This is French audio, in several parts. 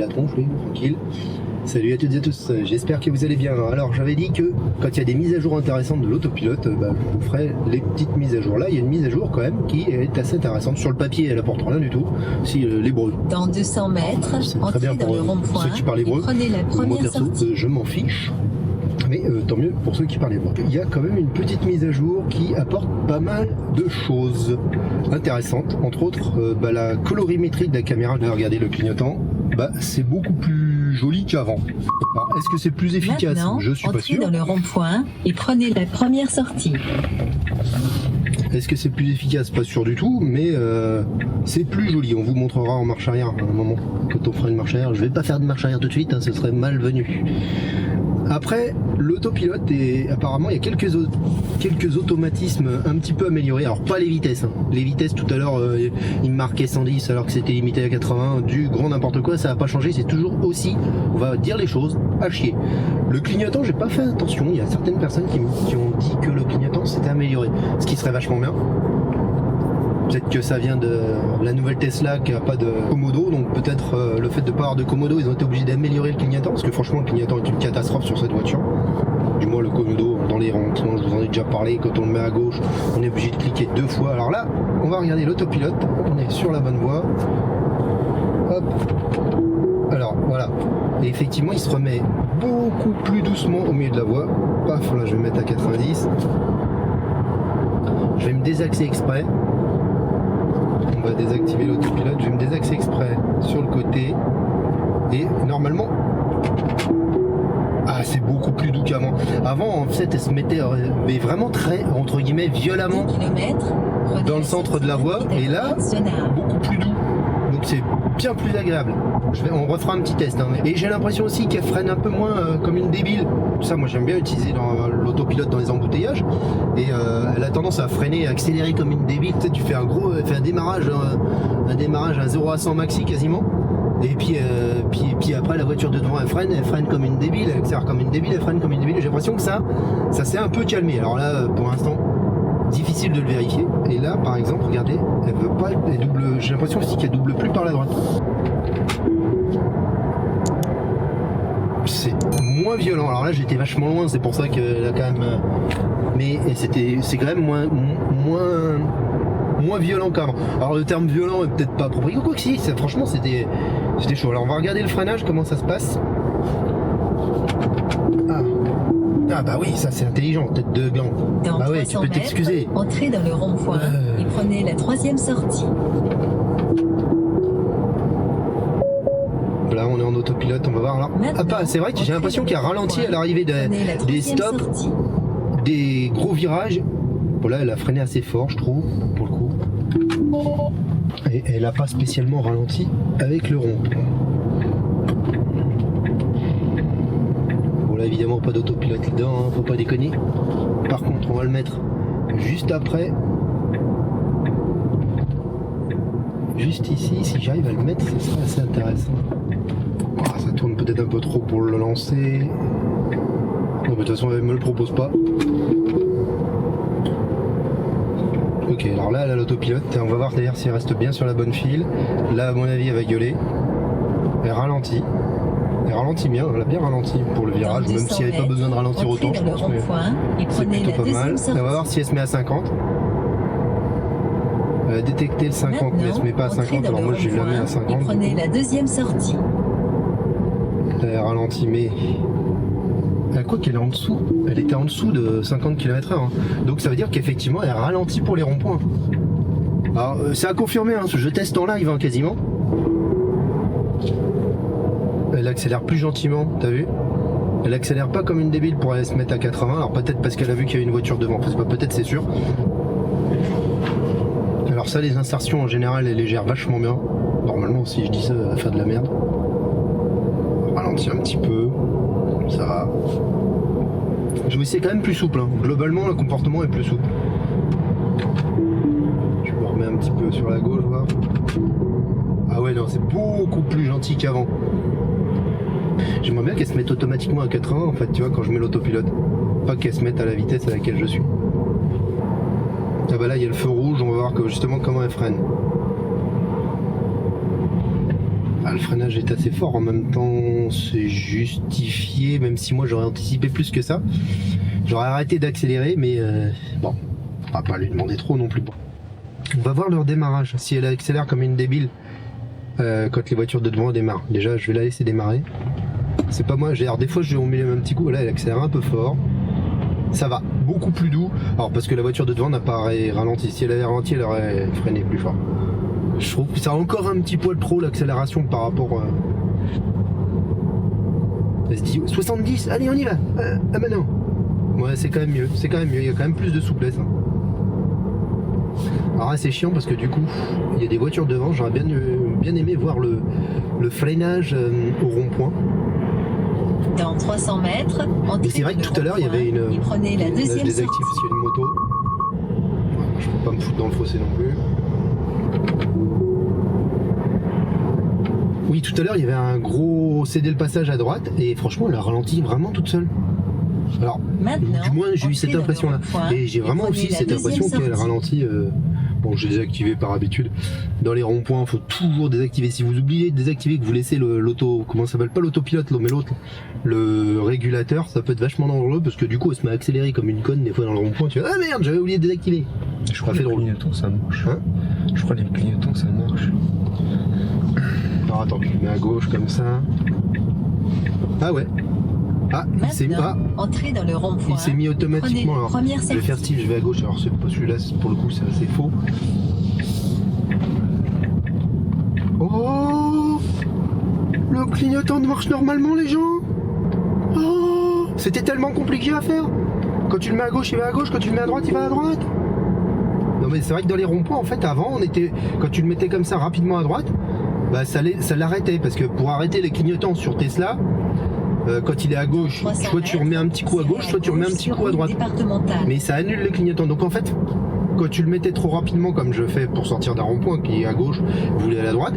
la tronche, oui, tranquille. Salut à toutes et à tous, j'espère que vous allez bien. Alors j'avais dit que quand il y a des mises à jour intéressantes de l'autopilote, je vous ferai les petites mises à jour. Là il y a une mise à jour quand même qui est assez intéressante. Sur le papier elle apporte rien du tout, si l'hébreu. Dans 200 mètres, C'est très bien entrez pour dans le rond-point ceux qui parlent hébreu. et prenez la Moi première perso, sortie. je m'en fiche. Mais tant mieux pour ceux qui parlent hébreu. Il y a quand même une petite mise à jour qui apporte pas mal de choses intéressantes. Entre autres, la colorimétrie de la caméra. Regardez le clignotant, c'est beaucoup plus joli qu'avant. Alors, est-ce que c'est plus efficace? Maintenant, Je suis pas entrez sûr. dans le rond-point et prenez la première sortie. Est-ce que c'est plus efficace? Pas sûr du tout, mais c'est plus joli. On vous montrera en marche arrière à un moment, quand on fera une marche arrière. Je vais pas faire de marche arrière tout de suite, ce serait malvenu. Après, l'autopilote, apparemment, il y a quelques automatismes un petit peu améliorés. Alors, pas les vitesses. Les vitesses, tout à l'heure, il me marquait 110 alors que c'était limité à 80. Du grand n'importe quoi, ça n'a pas changé. C'est toujours aussi, on va dire les choses, à chier. Le clignotant, j'ai pas fait attention. Il y a certaines personnes qui ont dit que le clignotant s'était amélioré. Ce qui serait vachement bien. Peut-être que ça vient de la nouvelle Tesla qui n'a pas de Komodo, donc peut-être le fait de ne pas avoir de Komodo, ils ont été obligés d'améliorer le clignotant, parce que franchement le clignotant est une catastrophe sur cette voiture. Du moins le Komodo, dans les ralentissements, je vous en ai déjà parlé, quand on le met à gauche, on est obligé de cliquer 2 fois. Alors là, on va regarder l'autopilote, on est sur la bonne voie. Hop. Alors voilà, et effectivement il se remet beaucoup plus doucement au milieu de la voie. Paf, là je vais mettre à 90. Je vais me désaxer exprès. On va désactiver l'autopilote, je vais me désaxer exprès sur le côté et normalement c'est beaucoup plus doux qu'avant. Avant en fait elle se mettait mais vraiment très entre guillemets violemment 2 km, dans le centre de la voie et là beaucoup plus doux, donc c'est bien plus agréable. On refera un petit test et j'ai l'impression aussi qu'elle freine un peu moins comme une débile. Ça moi j'aime bien utiliser l'autopilote dans les embouteillages et elle a tendance à freiner, à accélérer comme une débile. Tu sais, tu fais un démarrage à 0 à 100 maxi quasiment et puis après la voiture de devant elle freine comme une débile, elle accélère comme une débile, elle freine comme une débile. J'ai l'impression que ça s'est un peu calmé. Alors là pour l'instant difficile de le vérifier. Et là par exemple regardez, elle veut pas, elle double, j'ai l'impression aussi qu'elle double plus par la droite. C'est moins violent. Alors là j'étais vachement loin, c'est pour ça qu'elle a quand même mais c'est quand même moins violent qu'avant. Alors le terme violent est peut-être pas approprié, quoi que si, franchement c'était chaud. Alors on va regarder le freinage, comment ça se passe. Ah bah oui, ça c'est intelligent, tête de gland. Bah ouais, tu peux t'excuser. Entrez dans le rond-point et prenez la 3e sortie. Là on est en autopilote, on va voir là. C'est vrai que j'ai l'impression qu'il y a ralenti à l'arrivée des stops, des gros virages. Bon là elle a freiné assez fort je trouve, pour le coup. Et elle n'a pas spécialement ralenti avec le rond. Bon là évidemment pas d'autopilote dedans, faut pas déconner. Par contre on va le mettre juste après. Juste ici, si j'arrive à le mettre, ça serait assez intéressant. Ça tourne peut-être un peu trop pour le lancer. Non, mais de toute façon, elle me le propose pas. Ok, alors là, elle a l'autopilote. On va voir d'ailleurs si elle reste bien sur la bonne file. Là, à mon avis, elle va gueuler. Elle ralentit. Elle ralentit bien, elle a bien ralenti pour le virage, même si elle n'avait pas besoin de ralentir autant, je pense. Mais c'est plutôt pas mal. On va voir si elle se met à 50. Elle a détecté le 50, mais elle se met pas à 50, alors moi je la mets à 50. Et prenez la 2e sortie. Elle ralentit, mais quoi qu'elle est en dessous, elle était en dessous de 50 km/h, donc ça veut dire qu'effectivement elle ralentit pour les ronds-points. Alors c'est à confirmer, je teste en live quasiment. Elle accélère plus gentiment, t'as vu? Elle accélère pas comme une débile pour aller se mettre à 80, alors peut-être parce qu'elle a vu qu'il y a une voiture devant, enfin, peut-être c'est sûr. Alors ça, les insertions en général elle les gère vachement bien. Normalement si je dis ça, elle va faire de la merde. Ralentir un petit peu, ça va. Je vous dis, c'est quand même plus souple. Globalement le comportement est plus souple. Je me remets un petit peu sur la gauche, voir. Ah ouais non, c'est beaucoup plus gentil qu'avant. J'aimerais bien qu'elle se mette automatiquement à 80 en fait, tu vois, quand je mets l'autopilote. Pas qu'elle se mette à la vitesse à laquelle je suis. Ah bah là il y a le feu rouge, on va voir justement comment elle freine. le freinage est assez fort, en même temps c'est justifié, même si moi j'aurais anticipé plus que ça. J'aurais arrêté d'accélérer, mais bon, on va pas lui demander trop non plus. On va voir leur démarrage, si elle accélère comme une débile quand les voitures de devant démarrent. Déjà je vais la laisser démarrer. C'est pas moi, des fois je mets un petit coup, là elle accélère un peu fort. Ça va, beaucoup plus doux. Alors parce que la voiture de devant n'a pas ralenti, si elle avait ralenti elle aurait freiné plus fort. Je trouve que ça a encore un petit poil trop l'accélération par rapport... Elle se dit 70, allez on y va. Ah bah non. Ouais c'est quand même mieux, il y a quand même plus de souplesse. Hein. Alors là c'est chiant parce que du coup il y a des voitures devant, j'aurais bien aimé voir le freinage au rond-point. Dans 300 mètres, mais c'est vrai que tout à l'heure il y avait une... Il prenait la deuxième je désactive parce qu'il y a une moto. Je peux pas me foutre dans le fossé non plus. Oui, tout à l'heure il y avait un gros céder le passage à droite et franchement elle a ralenti vraiment toute seule. Alors, maintenant, du moins j'ai eu cette impression là. Et j'ai vraiment aussi cette impression qu'elle ralentit. Bon, j'ai désactivé par habitude. Dans les ronds-points, il faut toujours désactiver. Si vous oubliez de désactiver, que vous laissez l'auto, comment ça s'appelle, pas l'autopilote, mais l'autre, le régulateur, ça peut être vachement dangereux parce que du coup, elle se met à accélérer comme une conne des fois dans le rond-point. Tu fais ah merde, j'avais oublié de désactiver. Je crois que les clignotants ça marche. Hein, je crois que les clignotants ça marche. Alors attends, je le mets à gauche comme ça. Ah ouais. Ah, il s'est mis, entrer dans le rond-point. Il s'est mis automatiquement. Alors, je vais faire style, je vais à gauche. Alors c'est pas celui-là, pour le coup c'est assez faux. Oh, le clignotant marche normalement les gens. Oh, c'était tellement compliqué à faire. Quand tu le mets à gauche, il va à gauche. Quand tu le mets à droite, il va à droite. Non mais c'est vrai que dans les ronds-points, en fait, avant, quand tu le mettais comme ça rapidement à droite, bah ça l'arrêtait parce que pour arrêter les clignotants sur Tesla. Quand il est à gauche, soit tu remets un petit coup à gauche, soit tu remets un petit coup à droite. Mais ça annule les clignotants. Donc en fait, quand tu le mettais trop rapidement, comme je fais pour sortir d'un rond-point qui est à gauche, vous voulez aller à droite,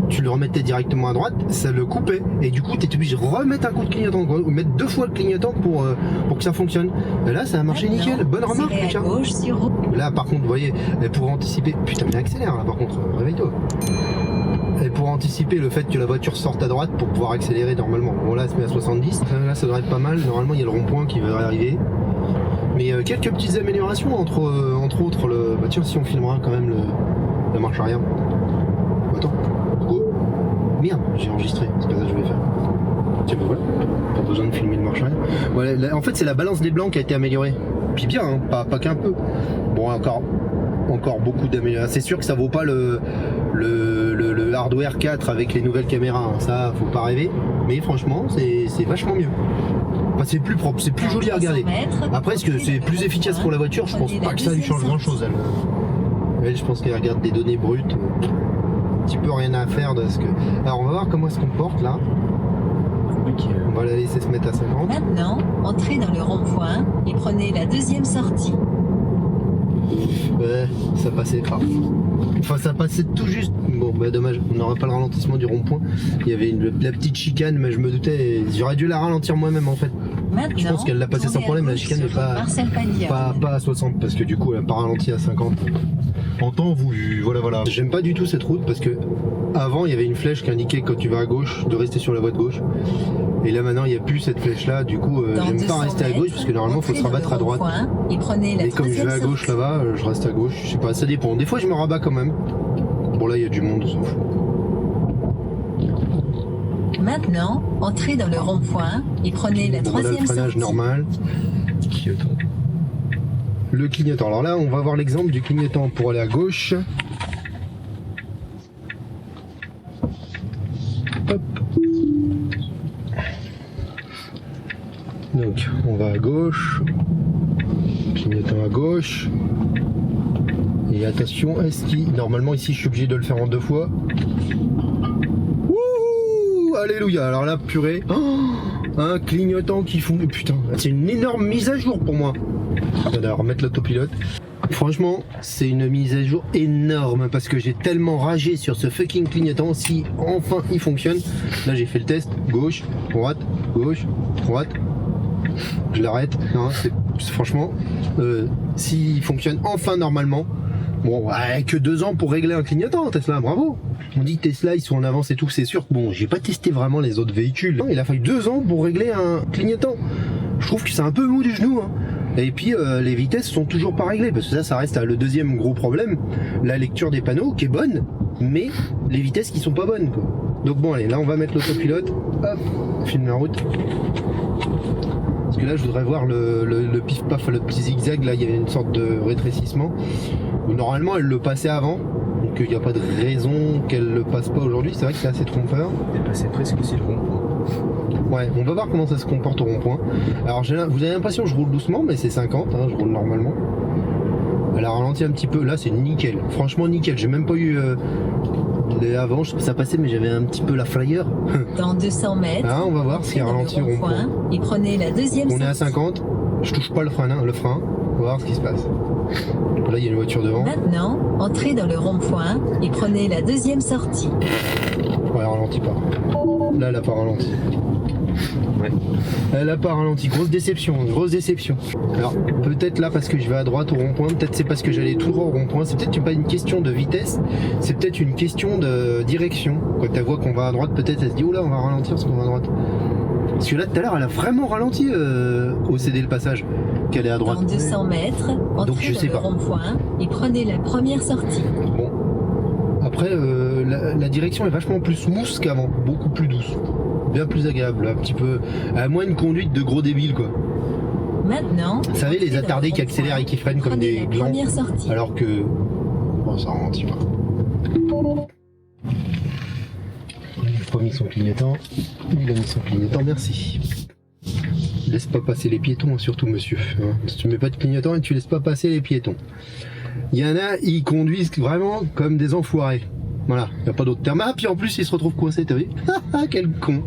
tu le remettais directement à droite, ça le coupait. Et du coup, tu étais obligé de remettre un coup de clignotant, ou mettre 2 fois le clignotant pour que ça fonctionne. Et là, ça a marché nickel. Bonne remarque, tiens. Là, par contre, vous voyez, elle pourrait anticiper. Putain, mais accélère là, par contre, réveille-toi. Et pour anticiper le fait que la voiture sorte à droite pour pouvoir accélérer normalement. Bon là elle se met à 70, là ça devrait être pas mal, normalement il y a le rond-point qui va arriver. Mais quelques petites améliorations entre autres le... Bah tiens si on filmera quand même la marche arrière. Attends, go. Merde, j'ai enregistré, c'est pas ça que je vais faire. Tiens bah voilà, pas besoin de filmer le marche arrière. Voilà, là, en fait c'est la balance des blancs qui a été améliorée. Puis bien, hein, pas qu'un peu. Bon encore beaucoup d'améliorations. C'est sûr que ça vaut pas le hardware 4 avec les nouvelles caméras, hein. Ça faut pas rêver, mais franchement c'est vachement mieux. Enfin, c'est plus propre, c'est plus joli à regarder. Après est-ce que c'est plus efficace pour la voiture? Je pense pas que ça lui change grand chose elle je pense qu'elle regarde des données brutes, un petit peu rien à faire de ce que... Alors on va voir comment elle se comporte là. On va la laisser se mettre à 50. Maintenant, entrez dans le rond-point et prenez la deuxième sortie. Ouais, ça passait pas. Enfin, ça passait tout juste. Bon, bah dommage, on n'aura pas le ralentissement du rond-point. Il y avait la petite chicane, mais je me doutais, j'aurais dû la ralentir moi-même en fait. Maintenant, je pense qu'elle l'a passé sans problème, la chicane, mais pas à 60, parce que du coup, elle n'a pas ralenti à 50. En temps voulu, voilà. J'aime pas du tout cette route parce que avant, il y avait une flèche qui indiquait quand tu vas à gauche de rester sur la voie de gauche. Et là maintenant il n'y a plus cette flèche là, du coup j'aime pas rester à gauche parce que normalement il faut se rabattre à droite. Et comme je vais à gauche là-bas, je reste à gauche, je sais pas, ça dépend. Des fois je me rabats quand même. Bon là il y a du monde, on s'en fout. Maintenant, entrez dans le rond-point et prenez la troisième sortie. Le freinage normal. Clignotant. Le clignotant. Alors là on va voir l'exemple du clignotant pour aller à gauche. Hop. Donc on va à gauche, clignotant à gauche, et attention, normalement ici je suis obligé de le faire en 2 fois. Wouh, alléluia, alors là purée, un clignotant qui fond, putain, c'est une énorme mise à jour pour moi. On va remettre l'autopilote. Franchement, c'est une mise à jour énorme parce que j'ai tellement ragé sur ce fucking clignotant. Si enfin il fonctionne, là j'ai fait le test, gauche, droite, je l'arrête. Franchement, s'il fonctionne enfin normalement, Bon, ouais, que 2 ans pour régler un clignotant, Tesla, bravo. On dit que Tesla, ils sont en avance et tout, c'est sûr. Bon, j'ai pas testé vraiment les autres véhicules. Il a fallu 2 ans pour régler un clignotant. Je trouve que c'est un peu mou du genou, hein. Et puis les vitesses sont toujours pas réglées, parce que ça reste le deuxième gros problème, la lecture des panneaux qui est bonne, mais les vitesses qui sont pas bonnes, quoi. Donc bon, allez, là on va mettre l'autopilote, hop, on filme la route. Parce que là je voudrais voir le pif-paf, le petit zigzag, là il y a une sorte de rétrécissement. Normalement elle le passait avant, donc il n'y a pas de raison qu'elle le passe pas aujourd'hui, c'est vrai que c'est assez trompeur. On est passé presque aussi le rond. Ouais, on va voir comment ça se comporte au rond-point. Alors vous avez l'impression que je roule doucement, mais c'est 50, hein, je roule normalement. Elle a ralenti un petit peu, là c'est nickel, franchement nickel, j'ai même pas eu... avant, je trouve ça passait, mais j'avais un petit peu la frayeur. Dans 200 mètres, Ah, on va voir s'il y a ralenti au rond-point. Et prenez la deuxième On est à sortie. 50, je touche pas le frein, on va voir ce qui se passe. Là il y a une voiture devant. Maintenant, entrez dans le rond-point et prenez la deuxième sortie. Ouais, elle ralentit pas. Là elle a pas ralenti. Ouais. Elle a pas ralenti, grosse déception. Alors peut-être là parce que je vais à droite au rond-point, peut-être c'est parce que j'allais tout droit au rond-point, c'est peut-être pas une question de vitesse, c'est peut-être une question de direction. Quand elle voit qu'on va à droite, peut-être elle se dit oula on va ralentir parce qu'on va à droite. Parce que là tout à l'heure elle a vraiment ralenti au céder le passage, qu'elle est à droite. Dans 200 mètres, Donc, je entrez sais dans le pas. rond-point et prenez la première sortie. Bon. Après la direction est vachement plus smooth qu'avant, beaucoup plus douce. Bien plus agréable, un petit peu, à moins une conduite de gros débiles quoi. Maintenant, Vous savez, les entrez dans attardés le qui accélèrent et qui freinent comme prenez des la glands. première sortie. Alors que bon, ça ralentit pas. Il a pas mis son clignotant. Il a mis son clignotant, merci. Laisse pas passer les piétons, surtout monsieur. Hein. Si tu mets pas de clignotant et tu laisses pas passer les piétons. Il y en a, ils conduisent vraiment comme des enfoirés. Voilà, il n'y a pas d'autre terme. Ah, puis en plus, ils se retrouvent coincés, t'as vu? Ah, quel con!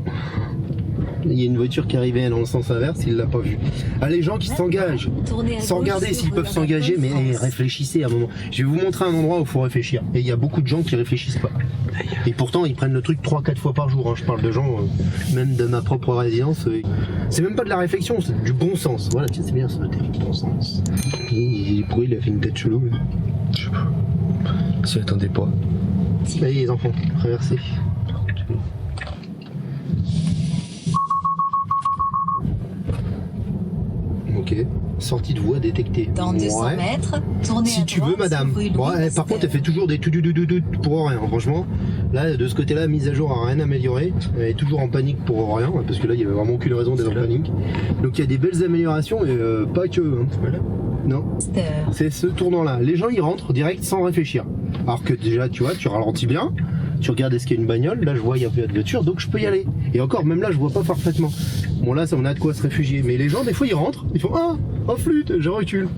Il y a une voiture qui arrivait dans le sens inverse, il l'a pas vu. Ah, les gens qui s'engagent, Tournez à sans gauche regarder sur s'ils peuvent la s'engager, mais France. réfléchissez à un moment. Je vais vous montrer un endroit où il faut réfléchir. Et il y a beaucoup de gens qui réfléchissent pas. Et pourtant, ils prennent le truc 3-4 fois par jour. Hein. Je parle de gens, même de ma propre résidence. C'est même pas de la réflexion, c'est du bon sens. Voilà, tiens, c'est bien ça, du bon sens. Pourquoi il a fait une tête chelou? Je sais pas. S'y attendait pas. Allez les enfants, traversez. Ok, sortie de voie détectée. Dans 200 Ouais. mètres, tournez Si à tu veux, droite madame. sur rue Bon, Louis par contre, elle fait toujours des tout pour rien. Franchement, là, de ce côté-là, mise à jour a rien amélioré. Elle est toujours en panique pour rien, parce que là, il y avait vraiment aucune raison d'être en panique. Donc, il y a des belles améliorations, mais pas que. Hein. Voilà. Non, Pasteur. c'est ce tournant-là. Les gens, ils rentrent direct sans réfléchir. Alors que déjà, tu vois, tu ralentis bien. Tu regardes est-ce qu'il y a une bagnole, là je vois il y a pas de voiture, donc je peux y aller. Et encore, même là je vois pas parfaitement. Bon là on a de quoi se réfugier. Mais les gens des fois ils rentrent, ils font ah, oh flûte, je recule.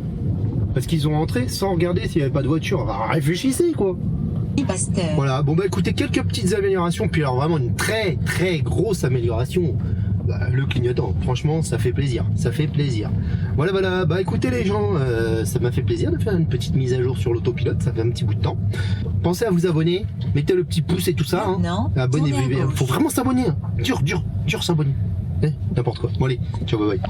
Parce qu'ils ont rentré sans regarder s'il n'y avait pas de voiture. Alors, réfléchissez quoi. Pasteur. Voilà, bon bah écoutez, quelques petites améliorations, puis alors vraiment une très très grosse amélioration. Bah, le clignotant, franchement ça fait plaisir, ça fait plaisir. Voilà, bah écoutez les gens, ça m'a fait plaisir de faire une petite mise à jour sur l'autopilote, ça fait un petit bout de temps. Pensez à vous abonner, mettez le petit pouce et tout ça, hein. Maintenant, Abonnez-vous, tournez à gauche. faut vraiment s'abonner, hein. Dur s'abonner. N'importe quoi. Bon allez, ciao, bye bye.